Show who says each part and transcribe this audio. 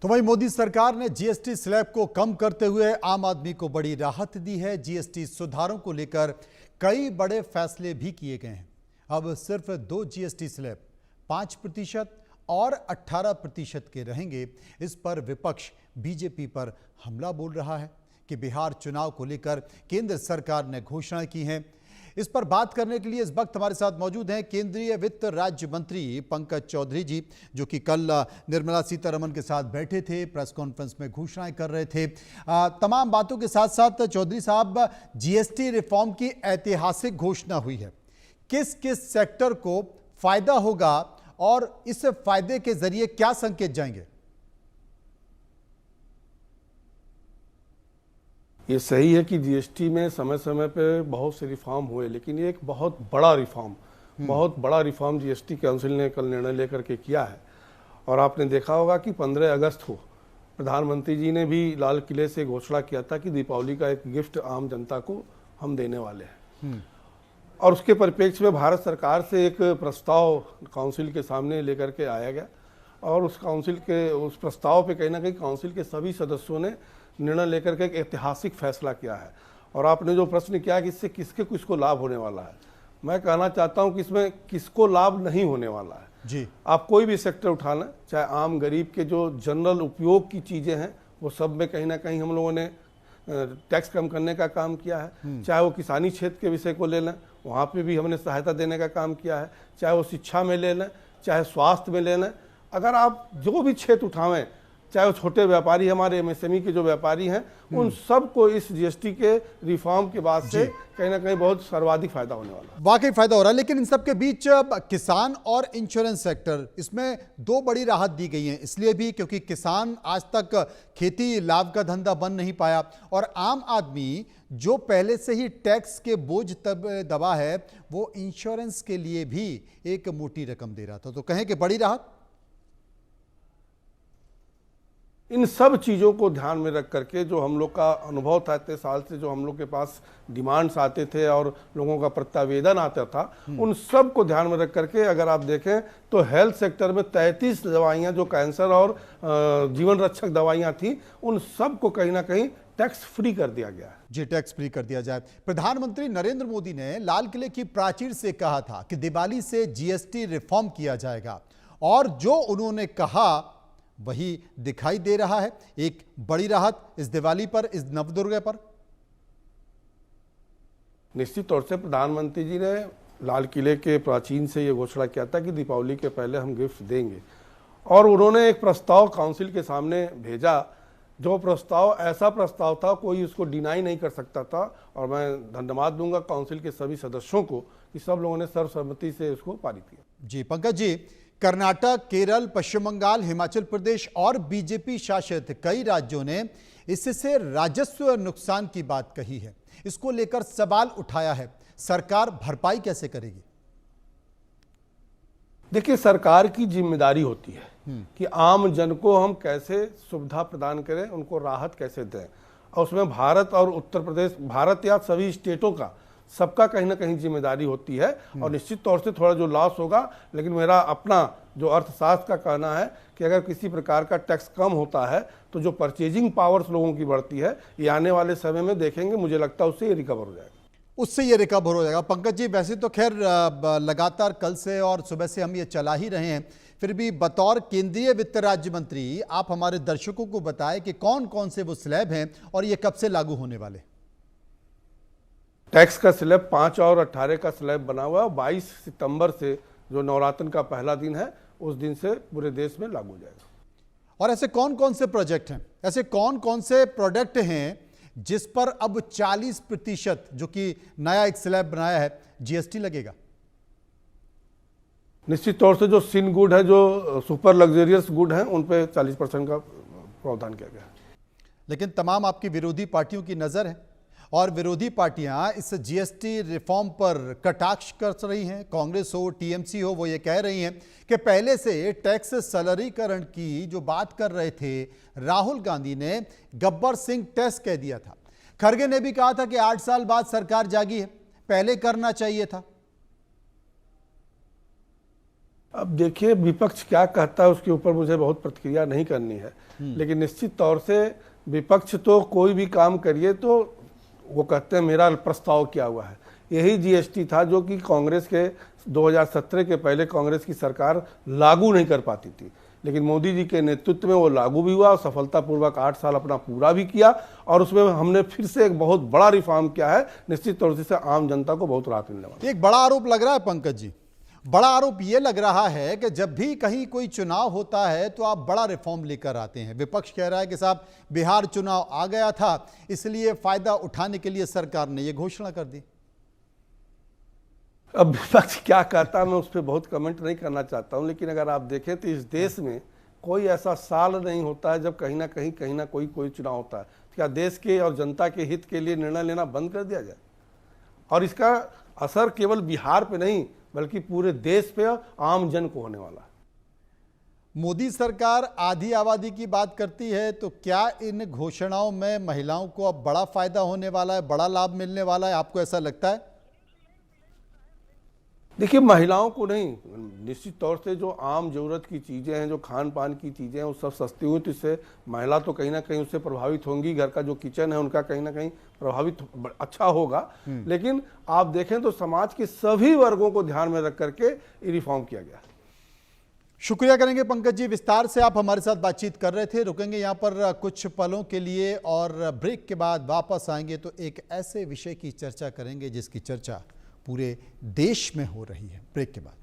Speaker 1: तो वहीं मोदी सरकार ने जीएसटी स्लैब को कम करते हुए आम आदमी को बड़ी राहत दी है। जीएसटी सुधारों को लेकर कई बड़े फैसले भी किए गए हैं। अब सिर्फ 2 जीएसटी स्लैब 5% और 18% के रहेंगे। इस पर विपक्ष बीजेपी पर हमला बोल रहा है कि बिहार चुनाव को लेकर केंद्र सरकार ने घोषणा की है। इस पर बात करने के लिए इस वक्त हमारे साथ मौजूद हैं केंद्रीय वित्त राज्य मंत्री पंकज चौधरी जी, जो कि कल निर्मला सीतारमण के साथ बैठे थे, प्रेस कॉन्फ्रेंस में घोषणाएं कर रहे थे। तमाम बातों के साथ साथ चौधरी साहब, जीएसटी रिफॉर्म की ऐतिहासिक घोषणा हुई है। किस किस सेक्टर को फायदा होगा और इस फायदे के जरिए क्या संकेत जाएंगे?
Speaker 2: ये सही है कि जीएसटी में समय समय पे बहुत से रिफॉर्म हुए, लेकिन ये एक बहुत बड़ा रिफॉर्म जीएसटी काउंसिल ने कल निर्णय लेकर के किया है। और आपने देखा होगा कि 15 अगस्त को प्रधानमंत्री जी ने भी लाल किले से घोषणा किया था कि दीपावली का एक गिफ्ट आम जनता को हम देने वाले हैं। और उसके परिप्रेक्ष्य में भारत सरकार से एक प्रस्ताव काउंसिल के सामने लेकर के आया गया और उस प्रस्ताव पे कहीं ना कहीं काउंसिल के सभी सदस्यों ने निर्णय लेकर के एक ऐतिहासिक फैसला किया है। और आपने जो प्रश्न किया कि इससे किसको लाभ होने वाला है, मैं कहना चाहता हूं कि इसमें किसको लाभ नहीं होने वाला है
Speaker 1: जी।
Speaker 2: आप कोई भी सेक्टर उठा लें, चाहे आम गरीब के जो जनरल उपयोग की चीजें हैं वो सब में कहीं ना कहीं हम लोगों ने टैक्स कम करने का काम किया है। चाहे वो किसानी क्षेत्र के विषय को ले लें, वहाँ पे भी हमने सहायता देने का काम किया है। चाहे वो शिक्षा में ले लें, चाहे स्वास्थ्य में ले लें, अगर आप जो भी क्षेत्र उठावें, चाहे वो छोटे व्यापारी, हमारे एमएसएमई के जो व्यापारी हैं, उन सबको इस जीएसटी के रिफॉर्म के बाद से कहीं ना कहीं बहुत सर्वाधिक फायदा होने वाला है।
Speaker 1: वाकई फायदा हो रहा है। लेकिन इन सब के बीच किसान और इंश्योरेंस सेक्टर, इसमें 2 बड़ी राहत दी गई है। इसलिए भी क्योंकि किसान आज तक खेती लाभ का धंधा बन नहीं पाया और आम आदमी जो पहले से ही टैक्स के बोझ तब दबा है, वो इंश्योरेंस के लिए भी एक मोटी रकम दे रहा था। तो कहें कि बड़ी राहत।
Speaker 2: इन सब चीज़ों को ध्यान में रख करके जो हम लोग का अनुभव था इतने साल से, जो हम लोग के पास डिमांड्स आते थे और लोगों का प्रत्यावेदन आता था, उन सब को ध्यान में रख करके अगर आप देखें तो हेल्थ सेक्टर में 33 दवाइयाँ जो कैंसर और जीवन रक्षक दवाइयाँ थी, उन सब को कहीं ना कहीं टैक्स फ्री कर दिया गया है।
Speaker 1: जी, टैक्स फ्री कर दिया जाए। प्रधानमंत्री नरेंद्र मोदी ने लाल किले की प्राचीर से कहा था कि दिवाली से जीएसटी रिफॉर्म किया जाएगा और जो उन्होंने कहा वही दिखाई दे रहा है। एक बड़ी राहत इस दिवाली पर, इस नवदुर्गा पर।
Speaker 2: निश्चित तौर से प्रधानमंत्री जी ने लाल किले के प्राचीन से ये घोषणा किया था कि दीपावली के पहले हम गिफ्ट देंगे और उन्होंने एक प्रस्ताव काउंसिल के सामने भेजा। जो प्रस्ताव ऐसा प्रस्ताव था, कोई उसको डिनाई नहीं कर सकता था। और मैं धन्यवाद दूंगा काउंसिल के सभी सदस्यों को कि सब लोगों ने सर्वसम्मति से उसको पारित किया।
Speaker 1: जी पंकज जी, कर्नाटक, केरल, पश्चिम बंगाल, हिमाचल प्रदेश और बीजेपी शासित कई राज्यों ने इससे राजस्व नुकसान की बात कही है। इसको लेकर सवाल उठाया है, सरकार भरपाई कैसे करेगी?
Speaker 2: देखिए, सरकार की जिम्मेदारी होती है कि आम जन को हम कैसे सुविधा प्रदान करें, उनको राहत कैसे दें। और उसमें भारत और उत्तर प्रदेश, भारत या सभी स्टेटों का, सबका कहीं ना कहीं जिम्मेदारी होती है। और निश्चित तौर से थोड़ा जो लॉस होगा, लेकिन मेरा अपना जो अर्थशास्त्र का कहना है कि अगर किसी प्रकार का टैक्स कम होता है तो जो परचेजिंग पावर्स लोगों की बढ़ती है, ये आने वाले समय में देखेंगे, मुझे लगता है उससे ये रिकवर हो जाएगा।
Speaker 1: उससे ये रिकवर हो जाएगा। पंकज जी, वैसे तो खैर लगातार कल से और सुबह से हम ये चला ही रहे हैं, फिर भी बतौर केंद्रीय वित्त राज्य मंत्री आप हमारे दर्शकों को बताएं कि कौन कौन से वो स्लैब हैं और ये कब से लागू होने वाले?
Speaker 2: टैक्स का स्लैब 5 और 18 का स्लैब बना हुआ है। 22 सितंबर से जो नवरात्र का पहला दिन है, उस दिन से पूरे देश में लागू हो जाएगा।
Speaker 1: और ऐसे कौन कौन से प्रोजेक्ट हैं, ऐसे कौन कौन से प्रोडक्ट हैं जिस पर अब 40% जो कि नया एक स्लैब बनाया है, जीएसटी लगेगा?
Speaker 2: निश्चित तौर से जो सिन गुड है, जो सुपर लग्जरियस गुड है, उन पे 40% का प्रावधान किया गया है।
Speaker 1: लेकिन तमाम आपकी विरोधी पार्टियों की नजर है और विरोधी पार्टियां इस जीएसटी रिफॉर्म पर कटाक्ष कर रही हैं। कांग्रेस हो, टीएमसी हो, वो ये कह रही हैं कि पहले से टैक्स सैलरीकरण की जो बात कर रहे थे, राहुल गांधी ने गब्बर सिंह टेस्ट कह दिया था। खड़गे ने भी कहा था कि 8 साल बाद सरकार जागी है, पहले करना चाहिए था।
Speaker 2: अब देखिए विपक्ष क्या कहता है उसके ऊपर मुझे बहुत प्रतिक्रिया नहीं करनी है, लेकिन निश्चित तौर से विपक्ष तो कोई भी काम करिए तो वो कहते हैं मेरा प्रस्ताव क्या हुआ है। यही जीएसटी था जो कि कांग्रेस के 2017 के पहले कांग्रेस की सरकार लागू नहीं कर पाती थी, लेकिन मोदी जी के नेतृत्व में वो लागू भी हुआ और सफलतापूर्वक 8 साल अपना पूरा भी किया और उसमें हमने फिर से एक बहुत बड़ा रिफॉर्म किया है। निश्चित तौर से आम जनता को बहुत राहत मिलने वाली है।
Speaker 1: एक बड़ा आरोप लग रहा है पंकज जी, बड़ा आरोप यह लग रहा है कि जब भी कहीं कोई चुनाव होता है तो आप बड़ा रिफॉर्म लेकर आते हैं। विपक्ष कह रहा है कि साहब बिहार चुनाव आ गया था इसलिए फायदा उठाने के लिए सरकार ने यह घोषणा कर दी।
Speaker 2: अब विपक्ष क्या कहता है मैं उस पर बहुत कमेंट नहीं करना चाहता हूं, लेकिन अगर आप देखें तो इस देश में कोई ऐसा साल नहीं होता है जब कहीं ना कोई चुनाव होता है। क्या देश के और जनता के हित के लिए निर्णय लेना बंद कर दिया जाए? और इसका असर केवल बिहार पे नहीं बल्कि पूरे देश पे आम जन को होने वाला है।
Speaker 1: मोदी सरकार आधी आबादी की बात करती है तो क्या इन घोषणाओं में महिलाओं को अब बड़ा फायदा होने वाला है, बड़ा लाभ मिलने वाला है? आपको ऐसा लगता है?
Speaker 2: देखिए महिलाओं को नहीं, निश्चित तौर से जो आम जरूरत की चीज़ें हैं, जो खान पान की चीज़ें हैं वो सब सस्ती हुई तो इससे महिला तो कहीं ना कहीं उससे प्रभावित होंगी। घर का जो किचन है उनका कहीं ना कहीं प्रभावित अच्छा होगा। लेकिन आप देखें तो समाज के सभी वर्गों को ध्यान में रख करके ये रिफॉर्म किया गया।
Speaker 1: शुक्रिया करेंगे पंकज जी, विस्तार से आप हमारे साथ बातचीत कर रहे थे। रुकेंगे यहाँ पर कुछ पलों के लिए और ब्रेक के बाद वापस आएंगे तो एक ऐसे विषय की चर्चा करेंगे जिसकी चर्चा पूरे देश में हो रही है। ब्रेक के बाद।